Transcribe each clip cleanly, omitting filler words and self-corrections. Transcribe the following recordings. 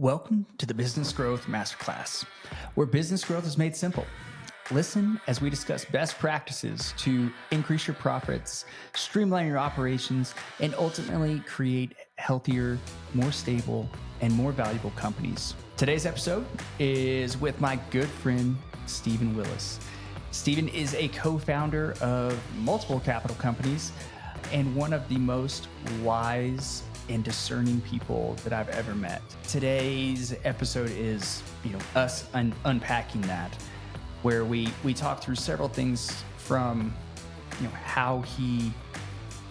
Welcome to the Business Growth Masterclass, where business growth is made simple. Listen as we discuss best practices to increase your profits, streamline your operations, and ultimately create healthier, more stable, and more valuable companies. Today's episode is with my good friend, Stephen Willis. Stephen is a co-founder of multiple capital companies and one of the most wise and discerning people that I've ever met. Today's episode is, us unpacking that, where we talk through several things from, how he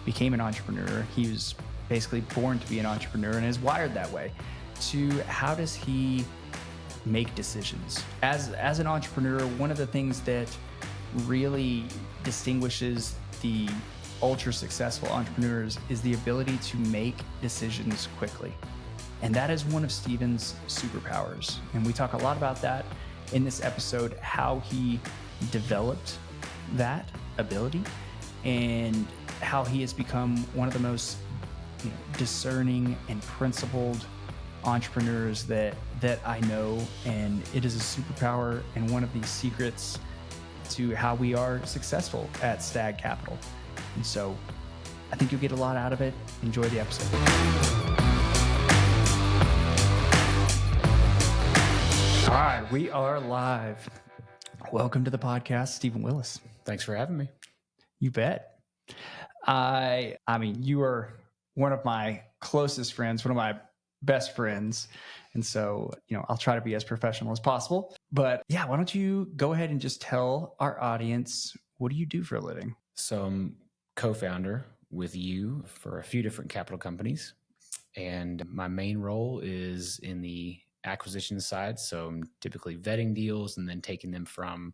became an entrepreneur. He was basically born to be an entrepreneur and is wired that way, to how does he make decisions. As an entrepreneur, one of the things that really distinguishes the ultra successful entrepreneurs is the ability to make decisions quickly. And that is one of Stephen's superpowers. And we talk a lot about that in this episode, how he developed that ability and how he has become one of the most discerning and principled entrepreneurs that I know. And it is a superpower and one of the secrets to how we are successful at Stag Capital. And so I think you'll get a lot out of it. Enjoy the episode. All right, we are live. Welcome to the podcast, Stephen Willis. Thanks for having me. You bet. I mean, you are one of my closest friends, one of my best friends. And so, I'll try to be as professional as possible. But yeah, why don't you go ahead and just tell our audience, what do you do for a living? So I'm co-founder with you for a few different capital companies. And my main role is in the acquisition side. So I'm typically vetting deals and then taking them from,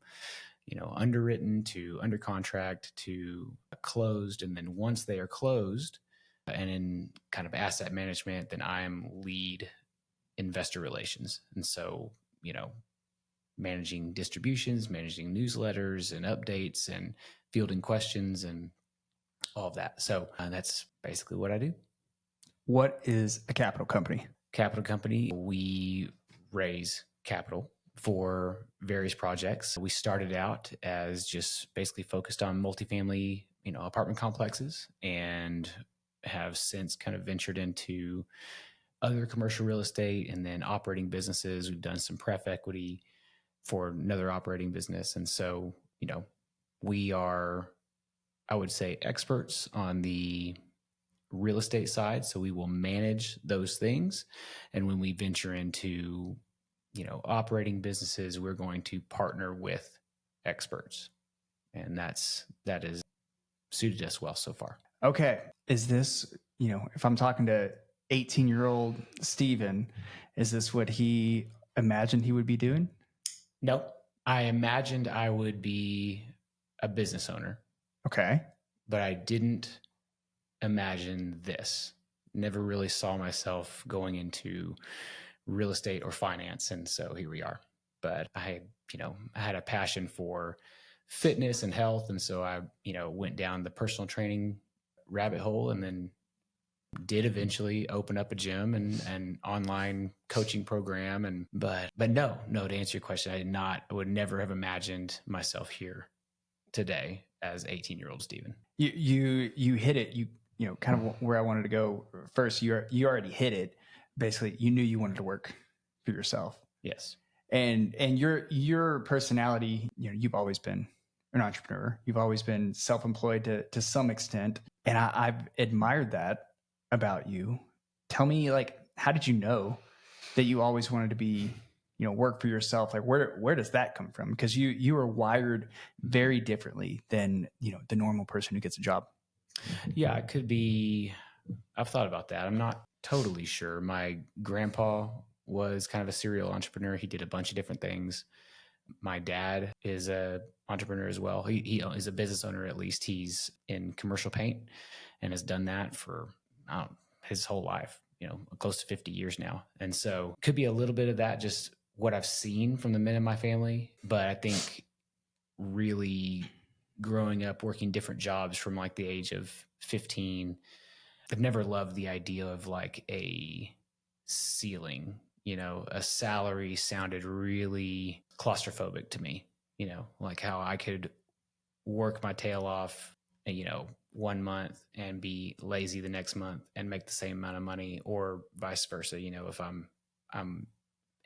underwritten to under contract to closed. And then once they are closed and in kind of asset management, then I'm lead investor relations. And so, managing distributions, managing newsletters and updates and fielding questions and all of that. So that's basically what I do. What is a capital company? Capital company, we raise capital for various projects. We started out as just basically focused on multifamily, apartment complexes, and have since kind of ventured into other commercial real estate and then operating businesses. We've done some pref equity for another operating business. And so, we are, I would say, experts on the real estate side. So we will manage those things. And when we venture into, operating businesses, we're going to partner with experts. And that is suited us well so far. Okay. Is this, if I'm talking to 18-year-old Stephen, is this what he imagined he would be doing? No, I imagined I would be a business owner. Okay. But I didn't imagine this. Never really saw myself going into real estate or finance. And so here we are. But I had a passion for fitness and health. And so I, went down the personal training rabbit hole and then did eventually open up a gym and online coaching program. But no, to answer your question, I would never have imagined myself here today as 18-year-old Stephen. You hit it. You kind of where I wanted to go first. You already hit it. Basically, you knew you wanted to work for yourself. Yes. And your personality, you've always been an entrepreneur. You've always been self-employed to some extent. And I've admired that about you. Tell me, how did you know that you always wanted to be, work for yourself? Like where does that come from? Because you are wired very differently than, the normal person who gets a job. Yeah, it could be. I've thought about that. I'm not totally sure. My grandpa was kind of a serial entrepreneur. He did a bunch of different things. My dad is a entrepreneur as well. He is a business owner, at least. He's in commercial paint and has done that for his whole life, close to 50 years now. And so could be a little bit of that, just what I've seen from the men in my family. But I think really growing up, working different jobs from like the age of 15, I've never loved the idea of like a ceiling, a salary sounded really claustrophobic to me, like how I could work my tail off, 1 month and be lazy the next month and make the same amount of money, or vice versa. If I'm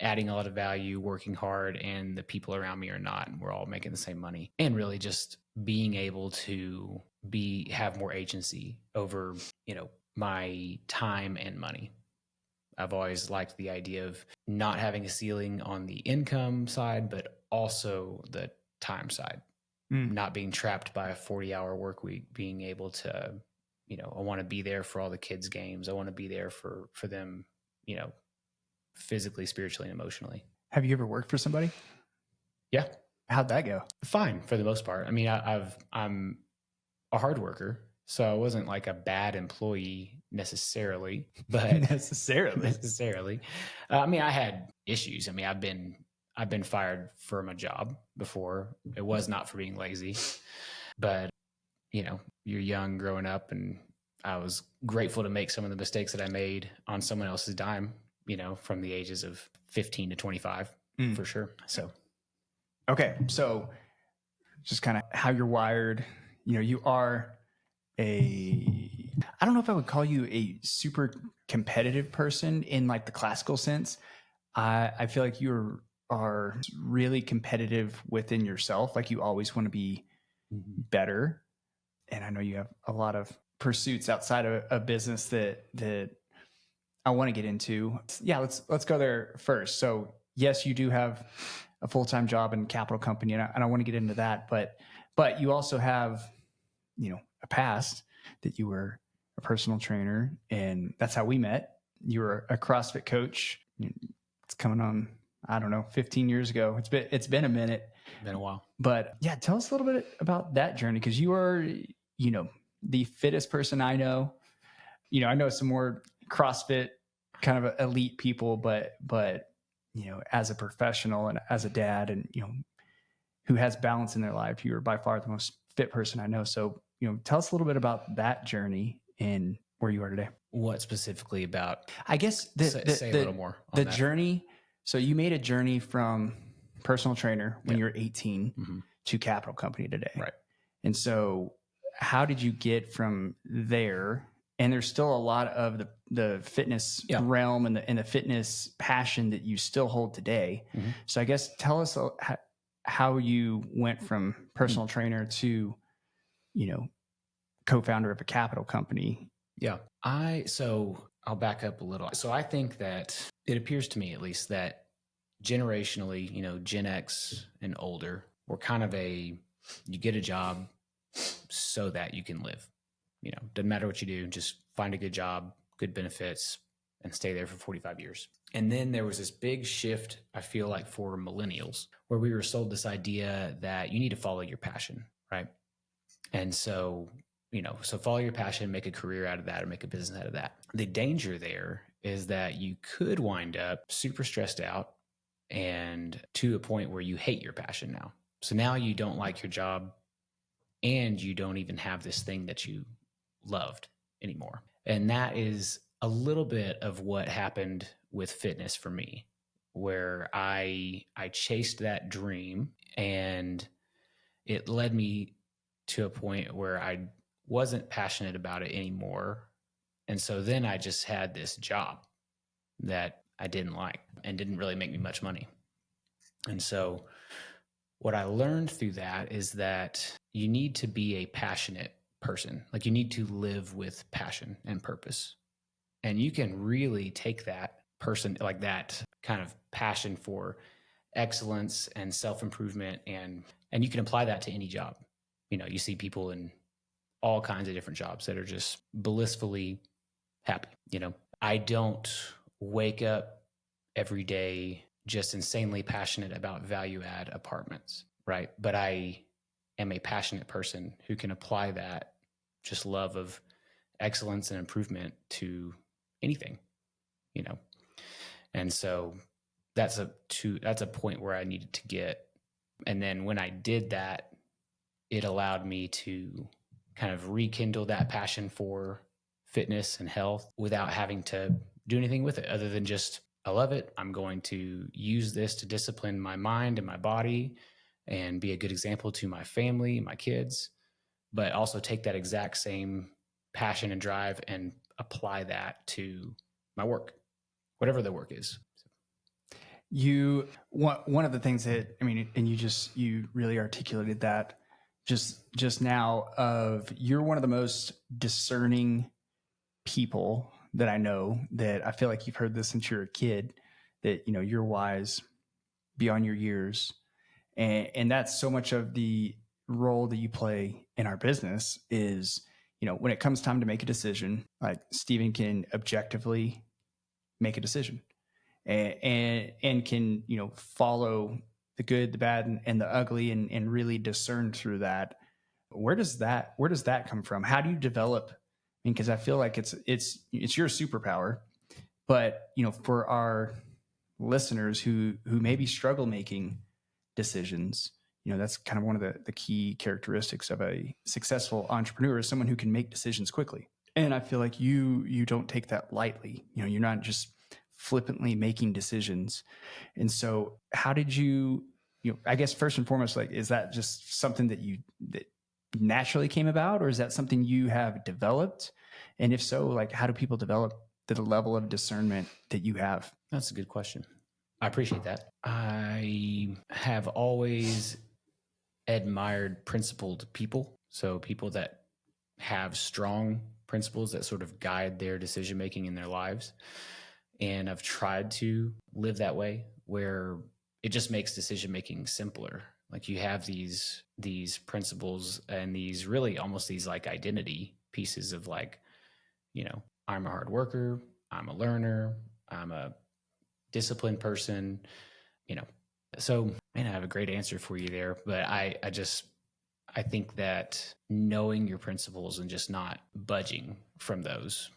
adding a lot of value, working hard, and the people around me are not, and we're all making the same money, and really just being able to have more agency over, my time and money. I've always liked the idea of not having a ceiling on the income side, but also the time side, not being trapped by a 40-hour work week, being able to, I want to be there for all the kids' games. I want to be there for them, physically, spiritually, and emotionally. Have you ever worked for somebody? Yeah. How'd that go? Fine, for the most part. I mean, I'm a hard worker, so I wasn't like a bad employee necessarily, but necessarily. I mean, I had issues. I mean, I've been fired from a job before. It was not for being lazy, but you're young growing up, and I was grateful to make some of the mistakes that I made on someone else's dime, from the ages of 15 to 25 for sure. So, okay. So just kind of how you're wired, you are I don't know if I would call you a super competitive person in like the classical sense. I feel like you are really competitive within yourself. Like you always want to be better. And I know you have a lot of pursuits outside of a business that I want to get into. Yeah, let's go there first. So yes, you do have a full-time job in a capital company, and I want to get into that. But you also have, a past that you were a personal trainer, and that's how we met. You were a CrossFit coach. It's coming on, I don't know, 15 years ago. It's been a minute. Been a while. But yeah, tell us a little bit about that journey, because you are, the fittest person I know. I know some more CrossFit kind of elite people, but as a professional and as a dad, and who has balance in their life, you are by far the most fit person I know. So tell us a little bit about that journey and where you are today. What specifically about? I guess say a little more on the that. journey. So you made a journey from personal trainer when you were 18 to capital company today, right? And so how did you get from there? And there's still a lot of the fitness realm and the fitness passion that you still hold today. So I guess tell us how you went from personal trainer to, co-founder of a capital company. Yeah. I'll back up a little. So I think that it appears to me, at least, that generationally, Gen X and older, we're kind of you get a job so that you can live. Doesn't matter what you do, just find a good job, good benefits, and stay there for 45 years. And then there was this big shift, I feel like, for millennials, where we were sold this idea that you need to follow your passion, right? And so, so follow your passion, make a career out of that, or make a business out of that. The danger there is that you could wind up super stressed out and to a point where you hate your passion now. So now you don't like your job, and you don't even have this thing that you loved anymore. And that is a little bit of what happened with fitness for me, where I chased that dream, and it led me to a point where I wasn't passionate about it anymore. And so then I just had this job that I didn't like and didn't really make me much money. And so what I learned through that is that you need to be a passionate person. Like, you need to live with passion and purpose. And you can really take that person, like that kind of passion for excellence and self-improvement, and you can apply that to any job. You see people in all kinds of different jobs that are just blissfully happy. I don't wake up every day just insanely passionate about value add apartments, right? But I am a passionate person who can apply that just love of excellence and improvement to anything, And so that's a point where I needed to get. And then when I did that, it allowed me to kind of rekindle that passion for fitness and health without having to do anything with it other than just I love it. I'm going to use this to discipline my mind and my body and be a good example to my family, my kids, but also take that exact same passion and drive and apply that to my work, whatever the work is. One of the things that, I mean, and you really articulated that just now, of you're one of the most discerning people that I know, that I feel like you've heard this since you're a kid, that, you're wise beyond your years. And that's so much of the role that you play in our business is, when it comes time to make a decision, like Stephen can objectively make a decision and can, follow the good, the bad, and the ugly, and really discern through that. Where does that come from? How do you develop? I mean, because I feel like it's your superpower, but for our listeners who maybe struggle making decisions, that's kind of one of the key characteristics of a successful entrepreneur, is someone who can make decisions quickly. And I feel like you don't take that lightly. You're not just flippantly making decisions. And so how did you I guess first and foremost, like, is that just something that naturally came about, or is that something you have developed? And if so, like, how do people develop the level of discernment that you have? That's a good question. I appreciate that. I have always admired principled people. So people that have strong principles that sort of guide their decision making in their lives. And I've tried to live that way, where it just makes decision making simpler. Like, you have these principles and these really almost these like identity pieces of, like, I'm a hard worker, I'm a learner, I'm a disciplined person, So, man, I have a great answer for you there, but I think that knowing your principles and just not budging from those,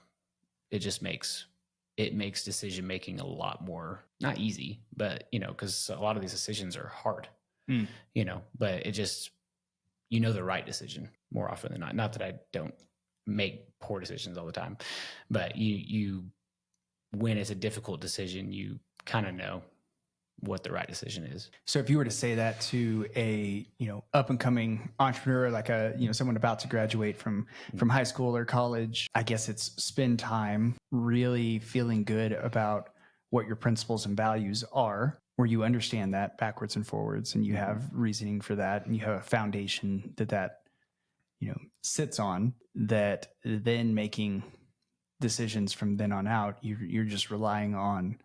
it makes decision making a lot more, not easy, but because a lot of these decisions are hard, but it just, the right decision more often than not. Not that I don't make poor decisions all the time, but you when it's a difficult decision, you kind of know what the right decision is. So if you were to say that to a, up and coming entrepreneur, like someone about to graduate from high school or college, I guess it's spend time really feeling good about what your principles and values are, where you understand that backwards and forwards, and you have reasoning for that, and you have a foundation that sits on, that then making decisions from then on out, you're just relying on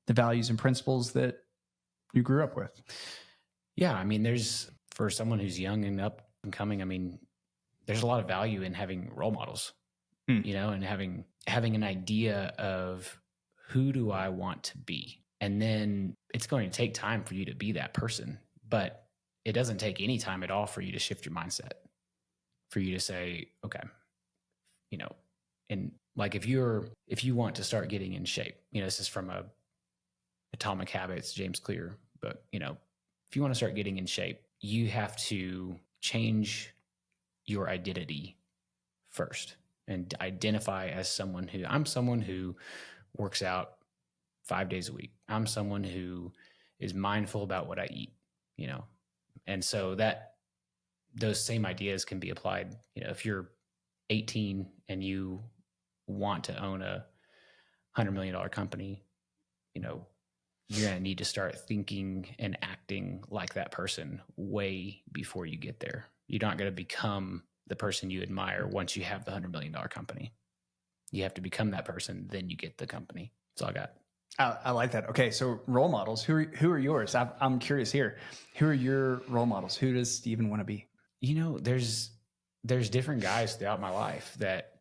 the values and principles that you grew up with. Yeah. I mean, for someone who's young and up and coming, I mean, there's a lot of value in having role models, and having an idea of, who do I want to be? And then it's going to take time for you to be that person, but it doesn't take any time at all for you to shift your mindset, for you to say, okay, and like, if you want to start getting in shape, this is from Atomic Habits, James Clear. But, if you want to start getting in shape, you have to change your identity first and identify as I'm someone who works out 5 days a week. I'm someone who is mindful about what I eat, and so those same ideas can be applied. If you're 18 and you want to own a $100 million company, you're going to need to start thinking and acting like that person way before you get there. You're not going to become the person you admire once you have the $100 million company. You have to become that person, then you get the company. That's all I got. I like that. Okay, so role models. Who are yours? I'm curious here. Who are your role models? Who does Stephen want to be? There's different guys throughout my life that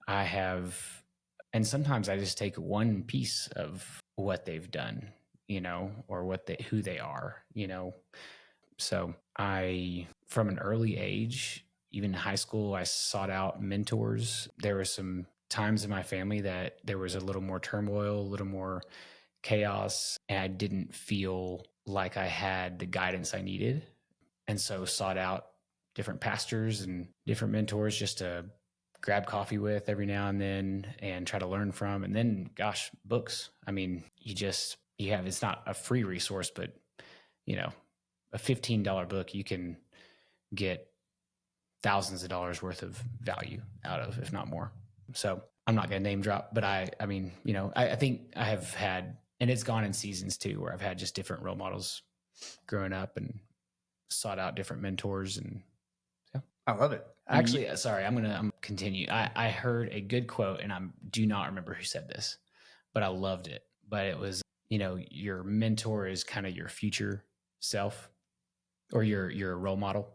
I have, and sometimes I just take one piece of what they've done, or who they are, So from an early age, even in high school, I sought out mentors. There were some times in my family that there was a little more turmoil, a little more chaos, and I didn't feel like I had the guidance I needed. And so sought out different pastors and different mentors just to grab coffee with every now and then and try to learn from. And then, gosh, books. I mean, it's not a free resource, but a $15 book, you can get thousands of dollars worth of value out of, if not more. So I'm not going to name drop, but I think I have had, and it's gone in seasons too, where I've had just different role models growing up and sought out different mentors. And yeah, I love it. Actually, sorry, I'm gonna continue. I heard a good quote, and I do not remember who said this, but I loved it. But it was, your mentor is kind of your future self, or your role model,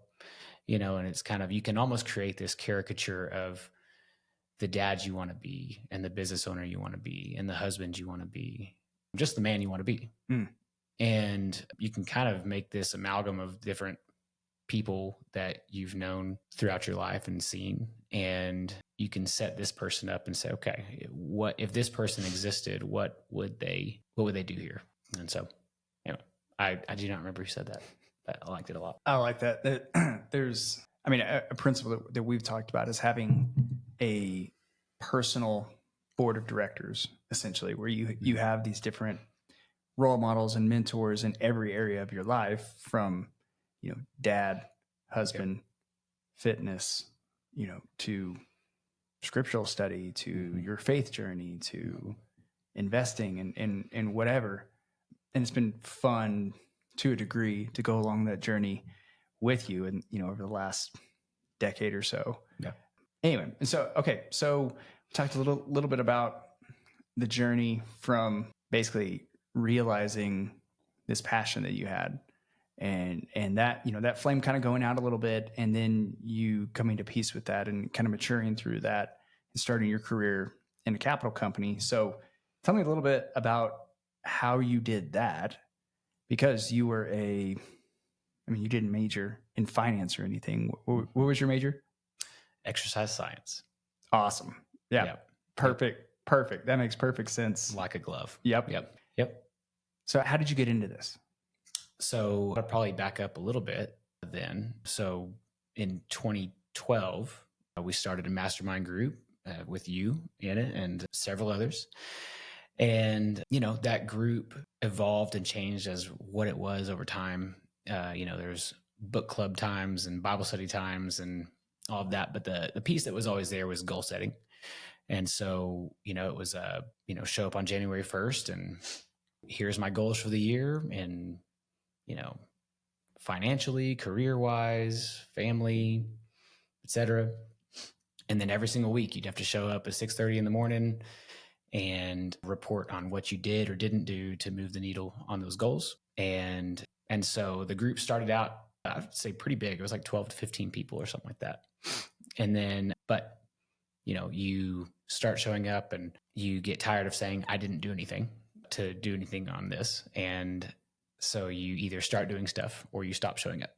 and it's kind of, you can almost create this caricature of the dad you want to be, and the business owner you want to be, and the husband you want to be, just the man you want to be. And you can kind of make this amalgam of different people that you've known throughout your life and seen, and you can set this person up and say, okay, what if this person existed, what would they do here? And so anyway, I do not remember who said that, but I liked it a lot. I like that. There's, a principle that we've talked about is having a personal board of directors, essentially, where you have these different role models and mentors in every area of your life, from dad, husband, fitness, to scriptural study, to your faith journey, to investing and whatever. And it's been fun to a degree to go along that journey with you, and over the last decade or so. Yeah. Anyway, and so we talked a little bit about the journey from basically realizing this passion that you had, and that that flame kind of going out a little bit, and then you coming to peace with that and kind of maturing through that and starting your career in a capital company. So tell me a little bit about how you did that, because you were you didn't major in finance or anything. What was your major? Exercise science. Awesome. Yeah. Yep. Perfect. That makes perfect sense. Like a glove. Yep. So how did you get into this? So I'll probably back up a little bit then. So in 2012, we started a mastermind group with you in it and several others. And, that group evolved and changed as what it was over time. There's book club times and Bible study times and all of that. But the piece that was always there was goal setting. And so, it was, show up on January 1st and here's my goals for the year, and, financially, career-wise, family, etc. And then every single week you'd have to show up at 6:30 in the morning and report on what you did or didn't do to move the needle on those goals. And so the group started out, I'd say pretty big. It was like 12 to 15 people or something like that. And then, but you start showing up and you get tired of saying, I didn't do anything to do anything on this. And so you either start doing stuff or you stop showing up.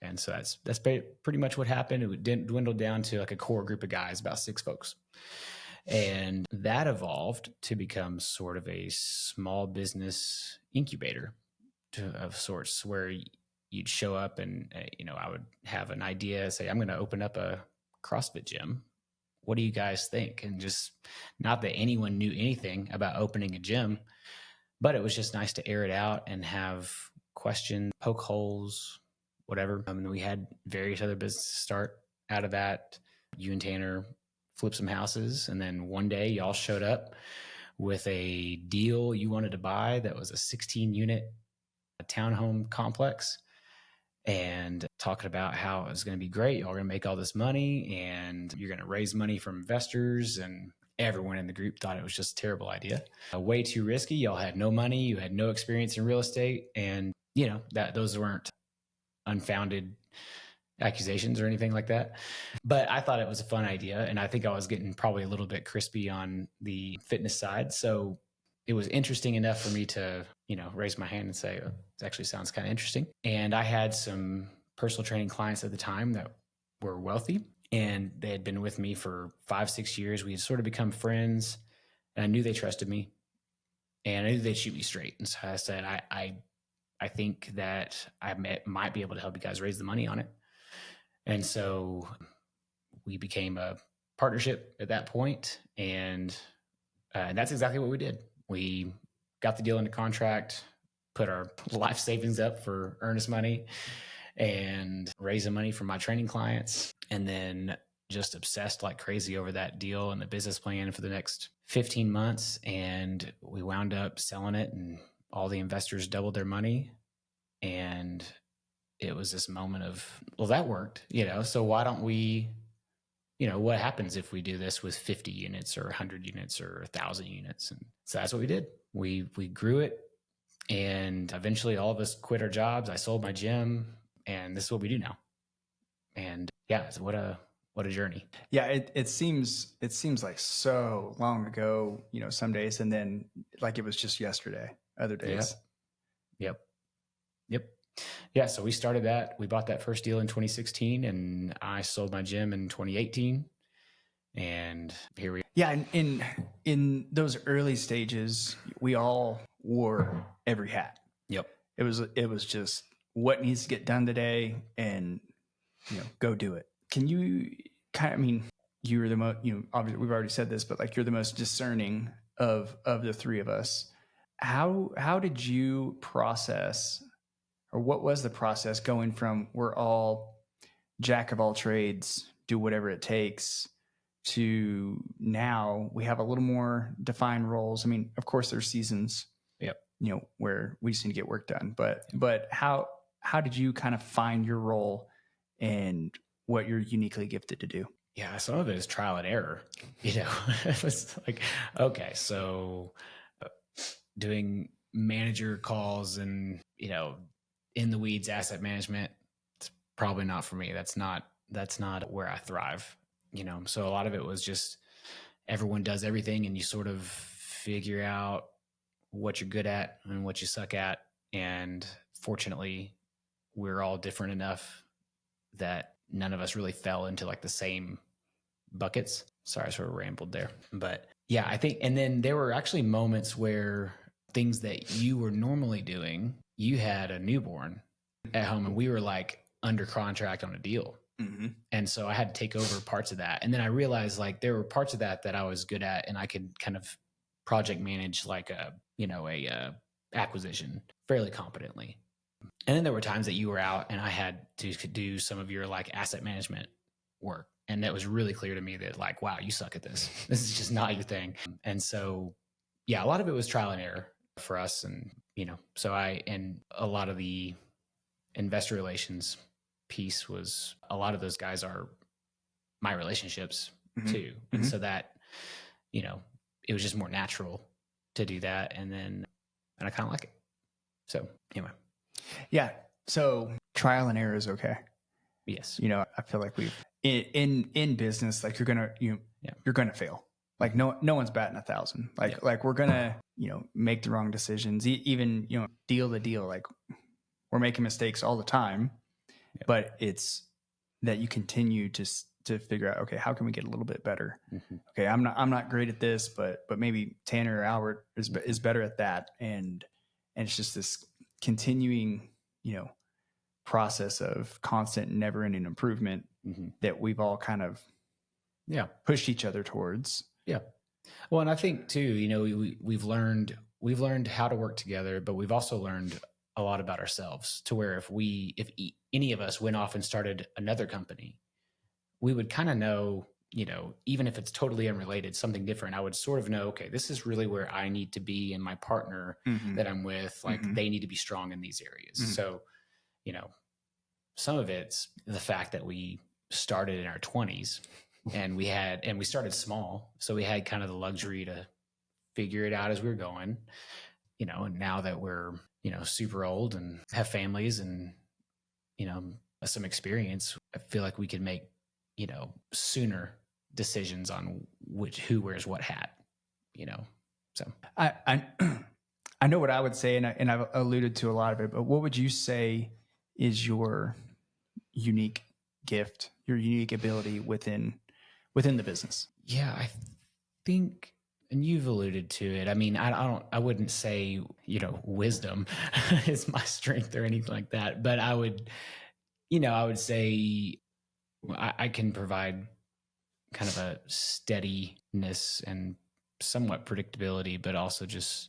And so that's pretty much what happened. It dwindled down to like a core group of guys, about 6 folks. And that evolved to become sort of a small business incubator of sorts, where you'd show up and, I would have an idea, say, I'm going to open up a CrossFit gym. What do you guys think? And just, not that anyone knew anything about opening a gym, but it was just nice to air it out and have questions, poke holes, whatever. And we had various other businesses start out of that. You and Tanner flipped some houses. And then one day y'all showed up with a deal you wanted to buy that was a 16-unit townhome complex, and talking about how it was going to be great. Y'all are going to make all this money and you're going to raise money from investors. And everyone in the group thought it was just a terrible idea. Way too risky. Y'all had no money. You had no experience in real estate. And, that those weren't unfounded accusations or anything like that. But I thought it was a fun idea. And I think I was getting probably a little bit crispy on the fitness side. So it was interesting enough for me to, raise my hand and say, oh, this actually sounds kind of interesting. And I had some personal training clients at the time that were wealthy, and they had been with me for 5-6 years. We had sort of become friends, and I knew they trusted me, and I knew they'd shoot me straight. And so I said, I think that I might be able to help you guys raise the money on it. And so we became a partnership at that point. And that's exactly what we did. We got the deal into contract, put our life savings up for earnest money, and raising money from my training clients. And then just obsessed like crazy over that deal and the business plan for the next 15 months. And we wound up selling it, and all the investors doubled their money. And it was this moment of, well, that worked, so why don't we, what happens if we do this with 50 units or 100 units or 1,000 units? And so that's what we did. We grew it, and eventually all of us quit our jobs. I sold my gym, and this is what we do now. And yeah, so what a journey. Yeah, it seems like so long ago, some days, and then like it was just yesterday, other days. Yep. Yeah, so we started that. We bought that first deal in 2016, and I sold my gym in 2018. And here we are. Yeah, and in those early stages, we all wore every hat. Yep. It was just what needs to get done today, and go do it. Can you you were the most, obviously we've already said this, but like you're the most discerning of the three of us. How did you process, or what was the process going from we're all jack of all trades, do whatever it takes, to now we have a little more defined roles? I mean, of course there's seasons, where we just need to get work done, but how did you kind of find your role and what you're uniquely gifted to do? Yeah, some of it is trial and error. It was like, okay, so doing manager calls and, in the weeds asset management, it's probably not for me. That's not where I thrive. So a lot of it was just everyone does everything, and you sort of figure out what you're good at and what you suck at. And fortunately, we're all different enough that none of us really fell into like the same buckets. Sorry, I sort of rambled there. But yeah, I think, and then there were actually moments where things that you were normally doing, you had a newborn at home, and we were like under contract on a deal. Mm-hmm. And so I had to take over parts of that. And then I realized like there were parts of that I was good at, and I could kind of project manage like a acquisition fairly competently. And then there were times that you were out and I had to do some of your like asset management work. And that was really clear to me that like, wow, you suck at this. This is just not your thing. And so, yeah, a lot of it was trial and error for us. And, so and a lot of the investor relations piece was, a lot of those guys are my relationships too. And so that, it was just more natural to do that. And I kind of like it. So anyway. Yeah. So trial and error is okay. Yes. I feel like we've in business, like you're gonna fail. Like no one's batting 1,000. Like we're gonna make the wrong decisions. Even deal to deal. Like we're making mistakes all the time, but it's that you continue to figure out, okay, how can we get a little bit better? Mm-hmm. Okay, I'm not great at this, but maybe Tanner or Albert is better at that, and it's just this continuing process of constant, never-ending improvement that we've all kind of pushed each other towards. Yeah. Well, and I think too, we've learned how to work together, but we've also learned a lot about ourselves, to where if any of us went off and started another company, we would kind of know, even if it's totally unrelated, something different, I would sort of know, okay, this is really where I need to be, and my partner that I'm with, like they need to be strong in these areas. So, some of it's the fact that we started in our 20s and we started small. So we had kind of the luxury to figure it out as we were going, and now that we're, super old and have families and, some experience, I feel like we can make, sooner decisions on who wears what hat, so. I know what I would say, and I've alluded to a lot of it, but what would you say is your unique gift, your unique ability within the business? Yeah, I think, and you've alluded to it. I mean, I wouldn't say, wisdom is my strength or anything like that, but I would say I can provide kind of a steadiness and somewhat predictability, but also just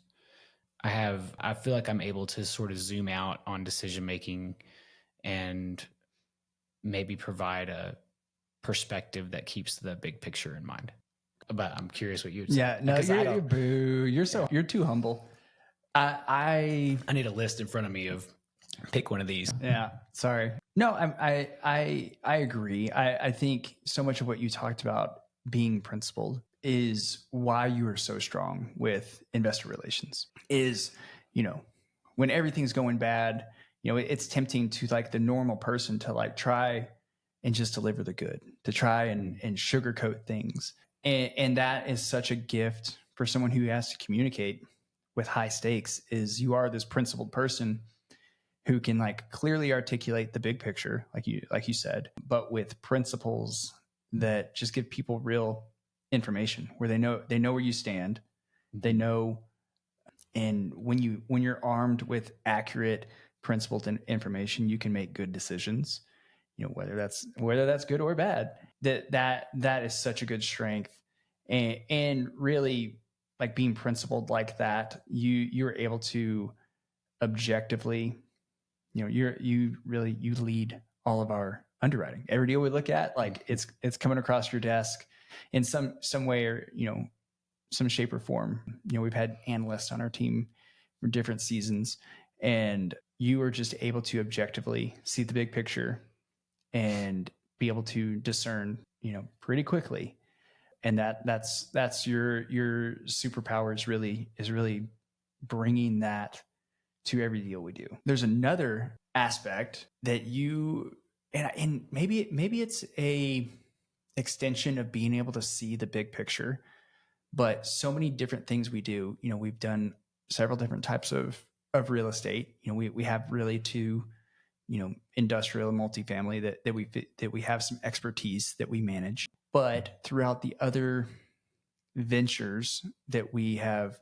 I feel like I'm able to sort of zoom out on decision making and maybe provide a perspective that keeps the big picture in mind. But I'm curious what you'd say. Yeah, no, you're too humble. I need a list in front of me of pick one of these. Yeah, sorry. No, I agree. I think so much of what you talked about being principled is why you are so strong with investor relations. Is, when everything's going bad, it's tempting to like the normal person to like try and just deliver the good, to try and sugarcoat things. And that is such a gift for someone who has to communicate with high stakes. Is you are this principled person who can like clearly articulate the big picture, like you said, but with principles that just give people real information where they know where you stand, they know. And when you're armed with accurate, principled information, you can make good decisions. Whether that's good or bad. That is such a good strength, and really like being principled like that, you're able to objectively. You lead all of our underwriting. Every deal we look at, like it's coming across your desk in some way or, some shape or form. We've had analysts on our team for different seasons, and you are just able to objectively see the big picture and be able to discern, pretty quickly. And that's your superpower is really bringing that to every deal we do. There's another aspect that you, and maybe it's a extension of being able to see the big picture, but so many different things we do, we've done several different types of real estate. We have really two, industrial and multifamily that we have some expertise that we manage, but throughout the other ventures that we have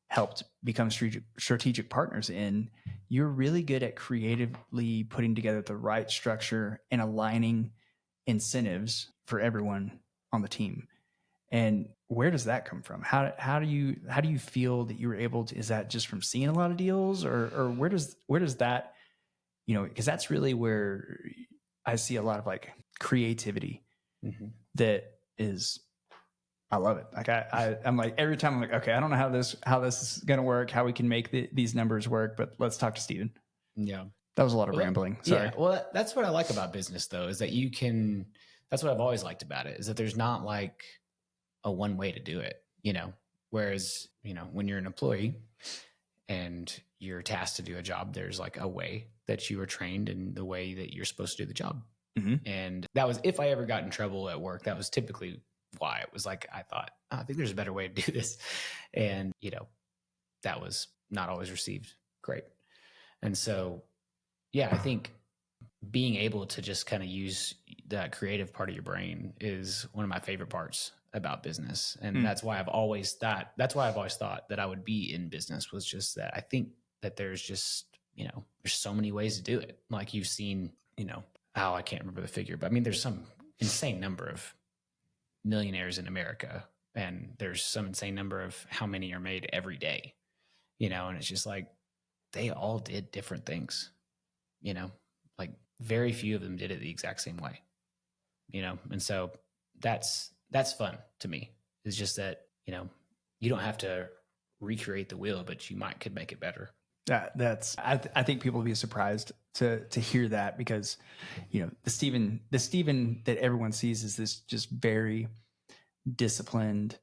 helped become strategic partners in, you're really good at creatively putting together the right structure and aligning incentives for everyone on the team. And where does that come from? How do you feel that you were able to? Is that just from seeing a lot of deals, or where does that, because that's really where I see a lot of like creativity that is. I love it. Like I'm like, every time I'm like, okay, I don't know how this is going to work, how we can make these numbers work, but let's talk to Steven. Yeah. That was a lot of rambling. Sorry. Yeah. Well, that's what I like about business though, is that that's what I've always liked about it, is that there's not like a one way to do it, whereas, when you're an employee and you're tasked to do a job, there's like a way that you are trained and the way that you're supposed to do the job. And that was, if I ever got in trouble at work, that was typically why. It was like, I thought, I think there's a better way to do this. And, that was not always received great. And so, yeah, I think being able to just kind of use that creative part of your brain is one of my favorite parts about business. And that's why I've always thought that I would be in business, was just that I think that there's just, there's so many ways to do it. Like you've seen, I can't remember the figure, but I mean, there's some insane number of millionaires in America, and there's some insane number of how many are made every day, and it's just like, they all did different things, like very few of them did it the exact same way, and so that's fun to me. It's just that, you don't have to recreate the wheel, but you could make it better. I think people will be surprised to hear that, because, the Steven that everyone sees is this just very disciplined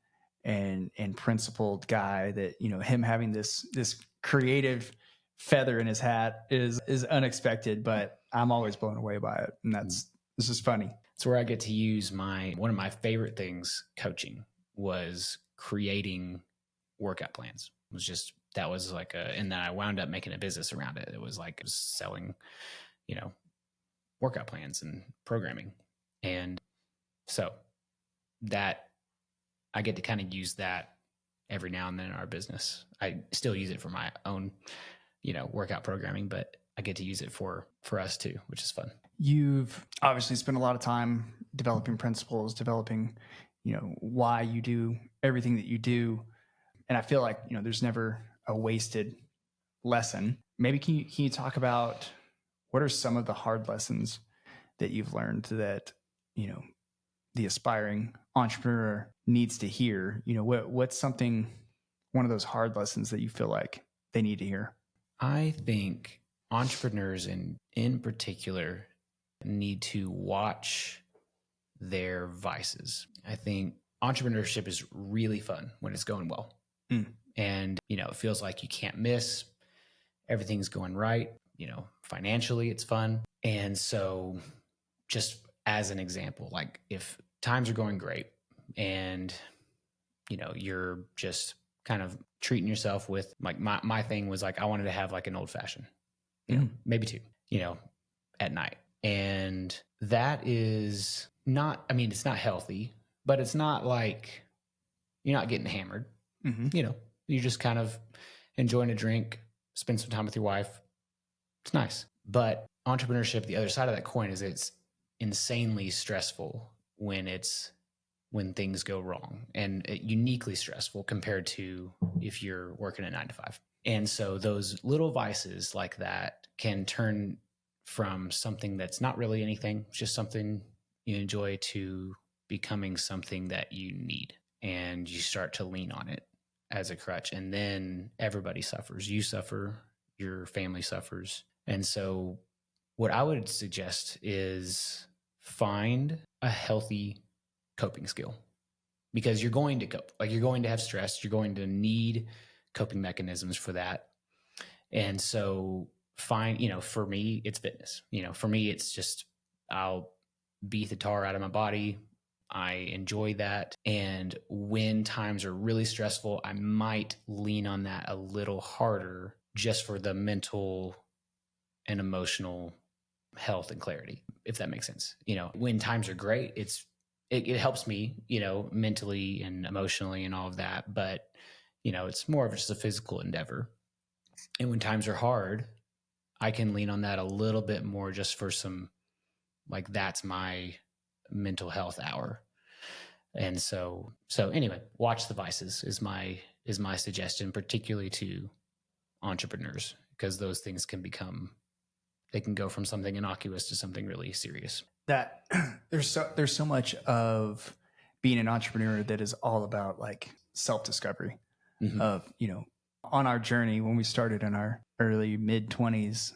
and principled guy that, him having this creative feather in his hat is unexpected, but I'm always blown away by it. And this is funny. It's where I get to use one of my favorite things coaching was creating workout plans. That was like and then I wound up making a business around it. It was like selling, workout plans and programming. And so that I get to kind of use that every now and then in our business. I still use it for my own workout programming, but I get to use it for us too, which is fun. You've obviously spent a lot of time developing principles, developing, why you do everything that you do. And I feel like, there's never a wasted lesson. Maybe can you talk about what are some of the hard lessons that you've learned that, the aspiring entrepreneur needs to hear? What's one of those hard lessons that you feel like they need to hear? I think entrepreneurs in particular need to watch their vices. I think entrepreneurship is really fun when it's going well. And, it feels like you can't miss. Everything's going right. Financially, it's fun. And so just as an example, like if times are going great and, you're just kind of treating yourself with like my thing was like, I wanted to have like an old fashioned, maybe two, at night. And that is not, it's not healthy, but it's not like you're not getting hammered. You're just kind of enjoying a drink, spend some time with your wife. It's nice. But entrepreneurship, the other side of that coin is it's insanely stressful when things go wrong, and uniquely stressful compared to if you're working a 9 to 5. And so those little vices like that can turn from something that's not really anything, just something you enjoy, to becoming something that you need, and you start to lean on it as a crutch. And then everybody suffers. You suffer, your family suffers. And so what I would suggest is find a healthy coping skill, because you're going to cope. Like, you're going to have stress. You're going to need coping mechanisms for that. And so find, for me, it's fitness. For me, it's just, I'll beat the tar out of my body. I enjoy that. And when times are really stressful, I might lean on that a little harder just for the mental and emotional health and clarity, if that makes sense. When times are great, it helps me, mentally and emotionally and all of that. But, it's more of just a physical endeavor. And when times are hard, I can lean on that a little bit more just for some, like, that's my mental health hour. And so anyway, watch the vices is my suggestion, particularly to entrepreneurs, because those things they can go from something innocuous to something really serious. That there's so much of being an entrepreneur that is all about like self-discovery. Of, on our journey when we started in our early mid 20s,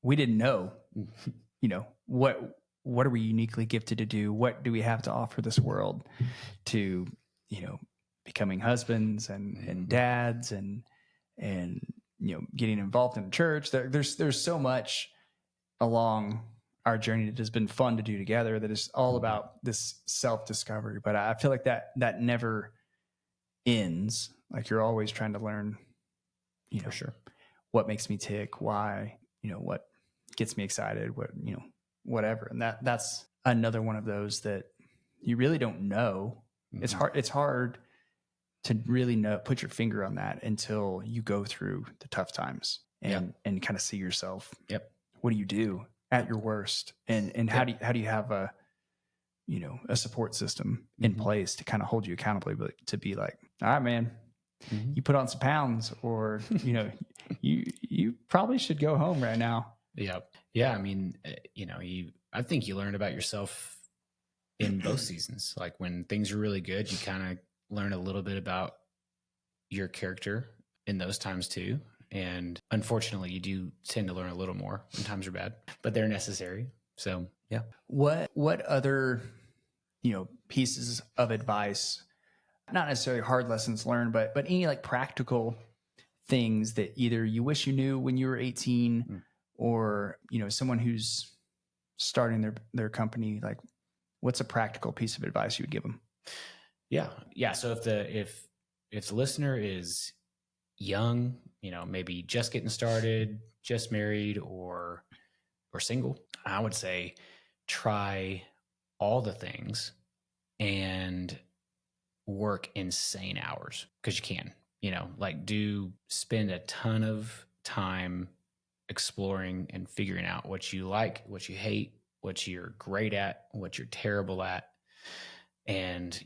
we didn't know, what are we uniquely gifted to do? What do we have to offer this world to, becoming husbands and dads and getting involved in the church. There's so much along our journey that has been fun to do together that is all about this self-discovery. But I feel like that never ends. Like, you're always trying to learn, for sure, what makes me tick, why, what gets me excited, what, whatever. And that's another one of those that you really don't know. It's hard to really put your finger on that until you go through the tough times and kind of see yourself. What do you do at your worst? And how do you have a support system in place to kind of hold you accountable, but to be like, all right, man, you put on some pounds, or, you probably should go home right now. Yeah. I think you learn about yourself in both seasons. Like, when things are really good, you kind of learn a little bit about your character in those times too. And unfortunately, you do tend to learn a little more when times are bad, but they're necessary. So, yeah. What other, pieces of advice, not necessarily hard lessons learned, but any like practical things that either you wish you knew when you were 18 or, someone who's starting their company, like, what's a practical piece of advice you would give them? Yeah. So if the listener is young, maybe just getting started, just married, or single, I would say try all the things and work insane hours, because you can. do spend a ton of time exploring and figuring out what you like, what you hate, what you're great at, what you're terrible at. And,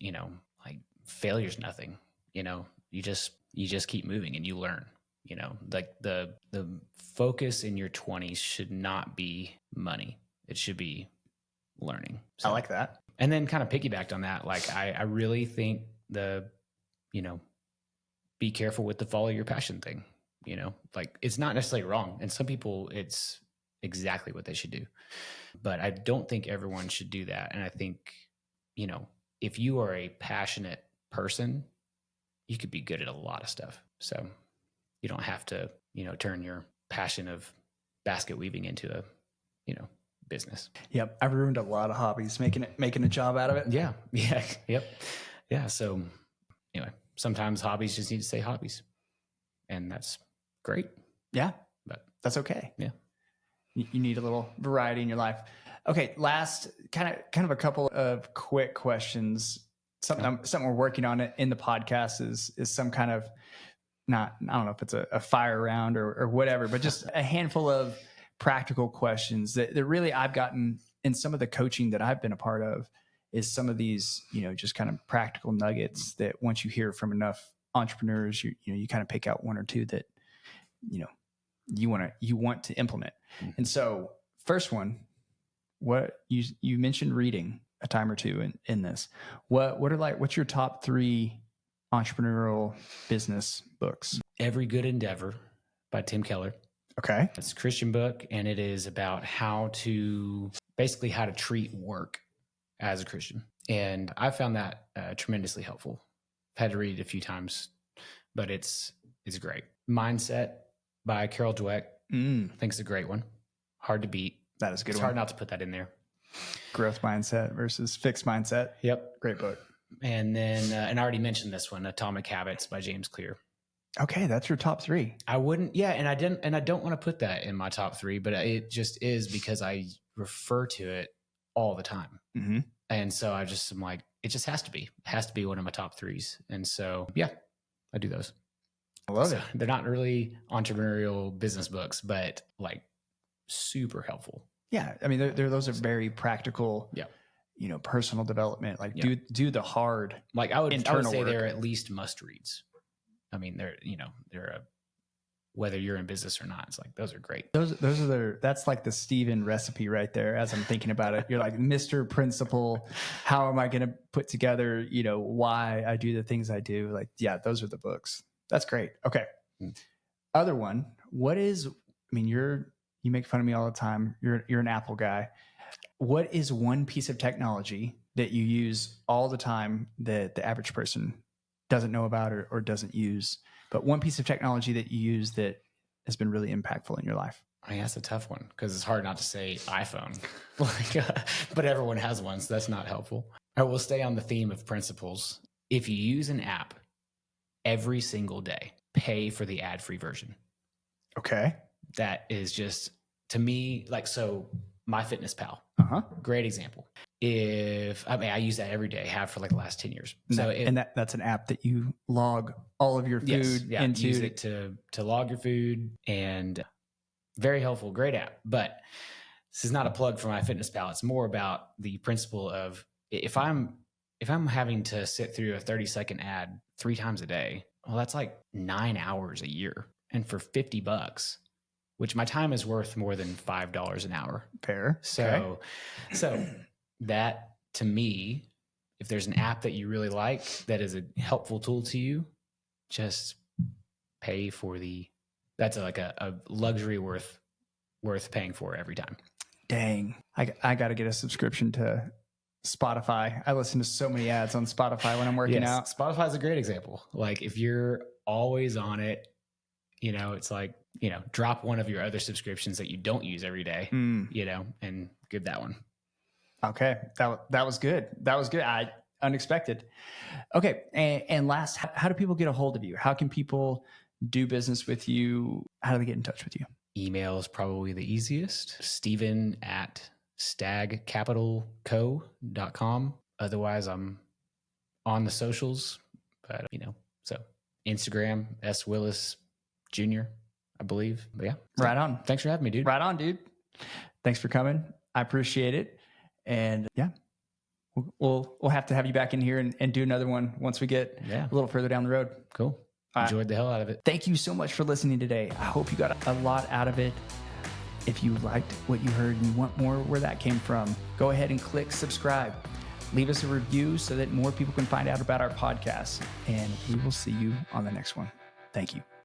failure's nothing, you just keep moving and you learn, the focus in your 20s should not be money. It should be learning. I like that. And then kind of piggybacked on that. I really think be careful with the follow your passion thing, it's not necessarily wrong. And some people, it's exactly what they should do, but I don't think everyone should do that. And I think, if you are a passionate person, you could be good at a lot of stuff. So you don't have to, turn your passion of basket weaving into a, business. Yep. I've ruined a lot of hobbies, making a job out of it. Yeah. Yeah. Yep. Yeah. So anyway, sometimes hobbies just need to stay hobbies, and that's great. Yeah. But that's okay. Yeah. You need a little variety in your life. Okay. Last kind of a couple of quick questions. Something we're working on in the podcast is some kind of, I don't know if it's a fire round or whatever, but just a handful of practical questions that really I've gotten in some of the coaching that I've been a part of, is some of these, just kind of practical nuggets that once you hear from enough entrepreneurs, you kind of pick out one or two that, you want to implement. Mm-hmm. And so first one, what you mentioned reading a time or two in this, what's your top 3 entrepreneurial business books? Every Good Endeavor by Tim Keller. Okay. It's a Christian book, and it is about how to treat work as a Christian. And I found that tremendously helpful. I've had to read it a few times, but it's great. Mindset by Carol Dweck. I think it's a great one. Hard to beat. That is a good one. It's hard not to put that in there. Growth mindset versus fixed mindset. Yep. Great book. And then, and I already mentioned this one, Atomic Habits by James Clear. Okay. That's your top 3. I wouldn't, yeah. And I don't want to put that in my top 3, but it just is because I refer to it all the time. Mm-hmm. And so I'm like, it just has to be one of my top 3s. And so, yeah, I do those. I love it. They're not really entrepreneurial business books, but super helpful. Yeah. I mean, those are very practical, personal development, do the hard, I would say work. they're at least must reads. I mean, they're whether you're in business or not, it's those are great. That's like the Steven recipe right there. As I'm thinking about it, you're like Mr. Principle. How am I going to put together, why I do the things I do? Those are the books. That's great. Okay. Other one, you make fun of me all the time. You're an Apple guy. What is one piece of technology that you use all the time that the average person doesn't know about or doesn't use, but one piece of technology that you use that has been really impactful in your life? I mean, that's a tough one because it's hard not to say iPhone, but everyone has one, so that's not helpful. I will stay on the theme of principles. If you use an app every single day, pay for the ad-free version. Okay. That is just, to me, so MyFitnessPal, great example. I use that every day, have for the last 10 years. So that's an app that you log all of your food into. Use it to log your food, and very helpful, great app. But this is not a plug for MyFitnessPal. It's more about the principle of if I'm having to sit through a 30-second ad 3 times a day, well, that's 9 hours a year. And for $50, which my time is worth more than $5 an hour. Fair. So that, to me, if there's an app that you really like that is a helpful tool to you, just pay for that's a luxury worth paying for every time. Dang. I got to get a subscription to Spotify. I listen to so many ads on Spotify when I'm working out. Spotify is a great example. If you're always on it, it's drop one of your other subscriptions that you don't use every day, and give that one. Okay. That was good. That was good. Unexpected. Okay. And last, how do people get a hold of you? How can people do business with you? How do they get in touch with you? Email is probably the easiest. Steven@stagcapitalco.com. Otherwise, I'm on the socials, but so Instagram, S. Willis Jr., I believe. But yeah. Right on. Thanks for having me, dude. Right on, dude. Thanks for coming. I appreciate it. And yeah, we'll have to have you back in here and do another one once we get a little further down the road. Cool. Enjoyed the hell out of it. Thank you so much for listening today. I hope you got a lot out of it. If you liked what you heard and you want more where that came from, go ahead and click subscribe. Leave us a review so that more people can find out about our podcast. And we will see you on the next one. Thank you.